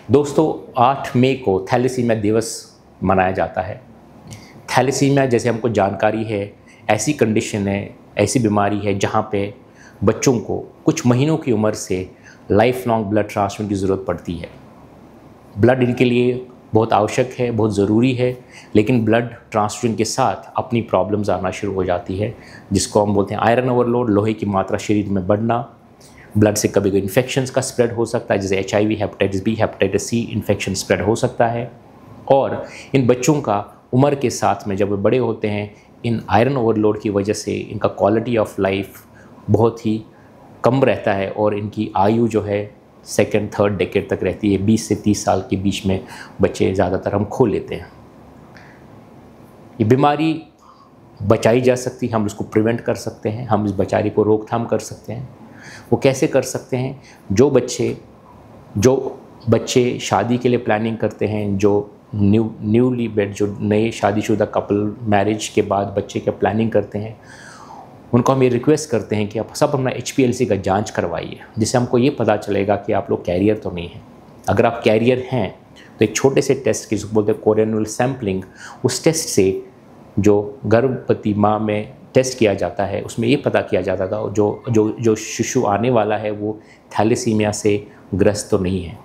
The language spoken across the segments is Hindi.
दोस्तों 8 मई को थैलेसीमिया दिवस मनाया जाता है। थैलेसीमिया जैसे हमको जानकारी है, ऐसी कंडीशन है, ऐसी बीमारी है जहाँ पे बच्चों को कुछ महीनों की उम्र से लाइफ लॉन्ग ब्लड ट्रांसफ्यूजन की ज़रूरत पड़ती है। ब्लड इनके लिए बहुत आवश्यक है, बहुत ज़रूरी है, लेकिन ब्लड ट्रांसफ्यूजन के साथ अपनी प्रॉब्लम्स आना शुरू हो जाती है, जिसको हम बोलते हैं आयरन ओवरलोड, लोहे की मात्रा शरीर में बढ़ना। ब्लड से कभी कभी इन्फेक्शंस का स्प्रेड हो सकता है, जैसे HIV, hepatitis B, hepatitis C infection spread हो सकता है। और इन बच्चों का उम्र के साथ में जब वे बड़े होते हैं, इन आयरन ओवरलोड की वजह से इनका क्वालिटी ऑफ लाइफ बहुत ही कम रहता है और इनकी आयु जो है सेकेंड थर्ड डेकेड तक रहती है। 20 से 30 साल के बीच में बच्चे ज़्यादातर हम खो लेते हैं। ये बीमारी बचाई जा सकती है, हम इसको प्रिवेंट कर सकते हैं, हम इस बीमारी को रोकथाम कर सकते हैं। वो कैसे कर सकते हैं? जो बच्चे शादी के लिए प्लानिंग करते हैं, जो न्यूली वेड, जो नए शादीशुदा कपल मैरिज के बाद बच्चे का प्लानिंग करते हैं, उनको हम ये रिक्वेस्ट करते हैं कि आप सब अपना HPLC का जांच करवाइए, जिससे हमको ये पता चलेगा कि आप लोग कैरियर तो नहीं हैं। अगर आप कैरियर हैं तो एक छोटे से टेस्ट जिसको बोलते हैं कोरेनुल सैम्पलिंग, उस टेस्ट से जो गर्भवती माँ में टेस्ट किया जाता है, उसमें ये पता किया जाता था जो शिशु आने वाला है वो थैलेसीमिया से ग्रस्त तो नहीं है।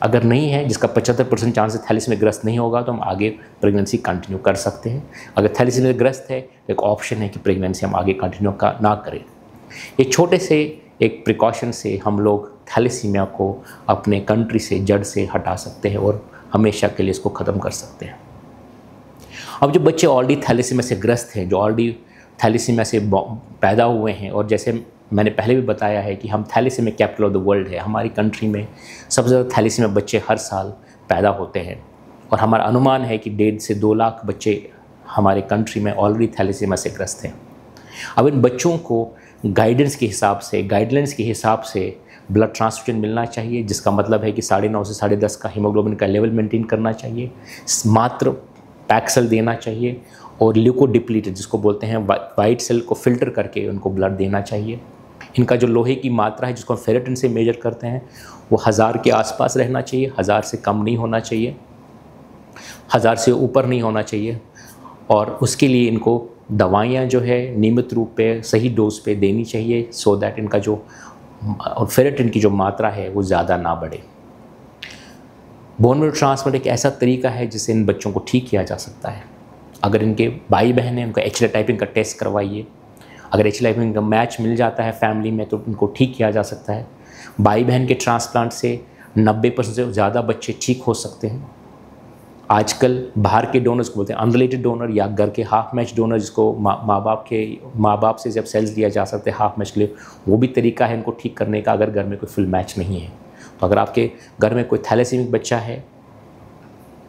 अगर नहीं है, जिसका 75% चांस है थैलेसीमिया ग्रस्त नहीं होगा, तो हम आगे प्रेगनेंसी कंटिन्यू कर सकते हैं। अगर थैलेसीमिया ग्रस्त है तो एक ऑप्शन है कि प्रेगनेंसी हम आगे कंटिन्यू ना करें। एक छोटे से एक प्रिकॉशन से हम लोग थैलेसीमिया को अपने कंट्री से जड़ से हटा सकते हैं और हमेशा के लिए इसको ख़त्म कर सकते हैं। अब जो बच्चे ऑलरेडी थैलेसीमिया से ग्रस्त हैं, जो ऑलरेडी थैलेसीमिया से पैदा हुए हैं, और जैसे मैंने पहले भी बताया है कि हम thalassemia capital of the world है, हमारी कंट्री में सबसे ज़्यादा थैलेसीमिया बच्चे हर साल पैदा होते हैं और हमारा अनुमान है कि 1.5 से 2 लाख बच्चे हमारे कंट्री में ऑलरेडी थैलेसीमिया से ग्रस्त हैं। अब इन बच्चों को गाइडेंस के हिसाब से, गाइडलाइंस के हिसाब से ब्लड ट्रांसफ्यूजन मिलना चाहिए, जिसका मतलब है कि 9.5 से 10.5 का हीमोग्लोबिन का लेवल मेंटेन करना चाहिए, मात्र पैक्सल देना चाहिए, और ल्यूकोडिप्लीटेड जिसको बोलते हैं वाइट सेल को फिल्टर करके उनको ब्लड देना चाहिए। इनका जो लोहे की मात्रा है, जिसको हम फेरेटिन से मेजर करते हैं, वो 1000 के आसपास रहना चाहिए, 1000 से कम नहीं होना चाहिए, 1000 से ऊपर नहीं होना चाहिए। और उसके लिए इनको दवाइयाँ जो है नियमित रूप पे सही डोज पे देनी चाहिए, सो दैट इनका जो फेरेटिन की जो मात्रा है वो ज़्यादा ना बढ़े। बोन मैरो ट्रांसप्लांट एक ऐसा तरीका है जिससे इन बच्चों को ठीक किया जा सकता है। अगर इनके भाई बहन हैं, उनका HLA टाइपिंग का टेस्ट करवाइए। अगर HLA टाइपिंग का मैच मिल जाता है फैमिली में, तो इनको ठीक किया जा सकता है। भाई बहन के ट्रांसप्लांट से 90% से ज़्यादा बच्चे ठीक हो सकते हैं। आजकल बाहर के डोनर्स को बोलते हैं अनरिलेटेड डोनर, या घर के हाफ मैच डोनर, जिसको माँ बाप से जब सेल्स लिया जा सकते हैं हाफ मैच के लिए, वो भी तरीका है इनको ठीक करने का, अगर घर में कोई फुल मैच नहीं है। तो अगर आपके घर में कोई थैलेसीमिक बच्चा है,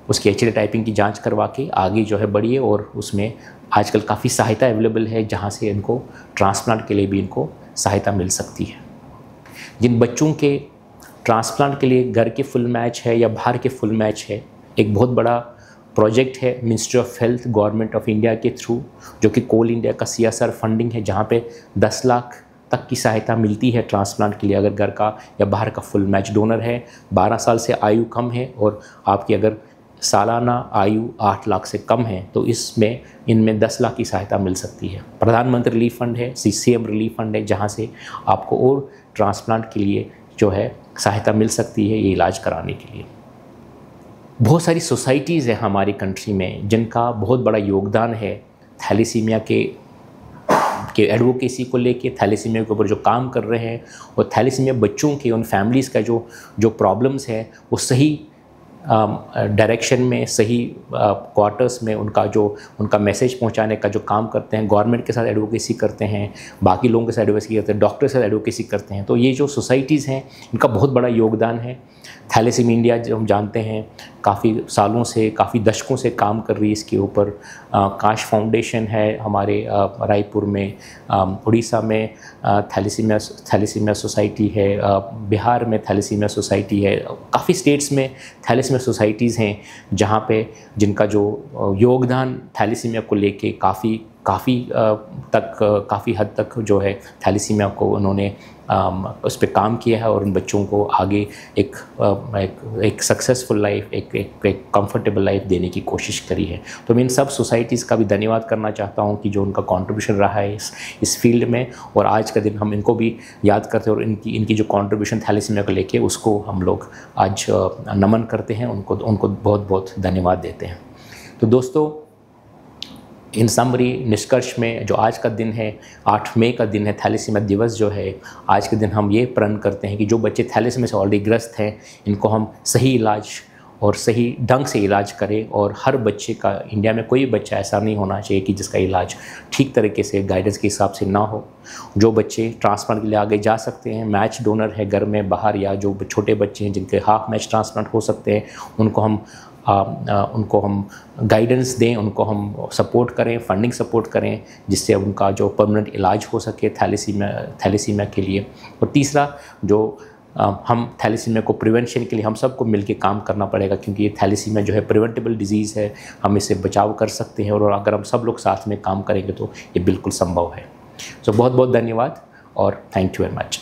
उसकी HLA टाइपिंग की जांच करवा के आगे जो है बढ़िए, और उसमें आजकल काफ़ी सहायता अवेलेबल है जहां से इनको ट्रांसप्लांट के लिए भी इनको सहायता मिल सकती है। जिन बच्चों के ट्रांसप्लांट के लिए घर के फुल मैच है या बाहर के फुल मैच है, एक बहुत बड़ा प्रोजेक्ट है ministry of health, government of India के थ्रू, जो कि कोल इंडिया का CSR फंडिंग है, जहाँ पे 10 लाख तक की सहायता मिलती है ट्रांसप्लांट के लिए, अगर घर का या बाहर का फुल मैच डोनर है, 12 साल से आयु कम है, और आपकी अगर सालाना आयु 8 लाख से कम है, तो इनमें 10 लाख की सहायता मिल सकती है। प्रधानमंत्री रिलीफ फंड है, CCM रिलीफ फंड है, जहाँ से आपको और ट्रांसप्लांट के लिए जो है सहायता मिल सकती है, ये इलाज कराने के लिए। बहुत सारी सोसाइटीज़ हैं हमारी कंट्री में जिनका बहुत बड़ा योगदान है थैलेसीमिया के एडवोकेसी को लेके, थैलेसीमिया के ऊपर जो काम कर रहे हैं, और थैलेसीमिया बच्चों के, उन फैमिलीज़ का जो प्रॉब्लम्स है वो सही डायरेक्शन में, सही क्वार्टर्स में उनका मैसेज पहुंचाने का जो काम करते हैं, गवर्नमेंट के साथ एडवोकेसी करते हैं, बाकी लोगों के साथ एडवोकेसी करते हैं, डॉक्टर के साथ एडवोकेसी करते हैं। तो ये जो सोसाइटीज़ हैं, इनका बहुत बड़ा योगदान है। थैलेसीमिया इंडिया जो हम जानते हैं काफ़ी सालों से, काफ़ी दशकों से काम कर रही है इसके ऊपर। काश फाउंडेशन है हमारे रायपुर में, उड़ीसा में थैलेसीमिया सोसाइटी है, बिहार में थैलेसीमिया सोसाइटी है, काफ़ी स्टेट्स में थैलेसीमिया सोसाइटीज़ हैं जहाँ पे जिनका जो योगदान थैलेसीमिया को लेके काफ़ी काफ़ी हद तक जो है थैलेसीमिया को उन्होंने उस पर काम किया है और उन बच्चों को आगे एक सक्सेसफुल लाइफ, एक कंफर्टेबल लाइफ देने की कोशिश करी है। तो मैं इन सब सोसाइटीज़ का भी धन्यवाद करना चाहता हूँ कि जो उनका कंट्रीब्यूशन रहा है इस फील्ड में, और आज का दिन हम इनको भी याद करते हैं और इनकी जो कंट्रीब्यूशन थैलेसीमिया को लेके उसको हम लोग आज नमन करते हैं, उनको बहुत बहुत धन्यवाद देते हैं। तो दोस्तों, इन समरी निष्कर्ष में जो आज का दिन है, 8 मई का दिन है, थैलेसीमिया दिवस जो है, आज के दिन हम ये प्रण करते हैं कि जो बच्चे थैलेसीमिया से ऑलरेडी ग्रस्त हैं इनको हम सही इलाज और सही ढंग से इलाज करें। और हर बच्चे का, इंडिया में कोई बच्चा ऐसा नहीं होना चाहिए कि जिसका इलाज ठीक तरीके से गाइडेंस के हिसाब से ना हो। जो बच्चे ट्रांसप्लांट के लिए आगे जा सकते हैं, मैच डोनर है घर में बाहर, या जो छोटे बच्चे हैं जिनके हाफ मैच ट्रांसप्लांट हो सकते हैं, उनको हम गाइडेंस दें, उनको हम सपोर्ट करें, फंडिंग सपोर्ट करें, जिससे उनका जो परमानेंट इलाज हो सके थैलेसीमिया के लिए। और तीसरा, जो हम थैलेसीमिया को प्रिवेंशन के लिए हम सबको मिलकर काम करना पड़ेगा, क्योंकि ये थैलेसीमिया जो है प्रिवेंटेबल डिजीज़ है, हम इससे बचाव कर सकते हैं, और अगर हम सब लोग साथ में काम करेंगे तो ये बिल्कुल संभव है। सो बहुत बहुत धन्यवाद और थैंक यू वेरी मच।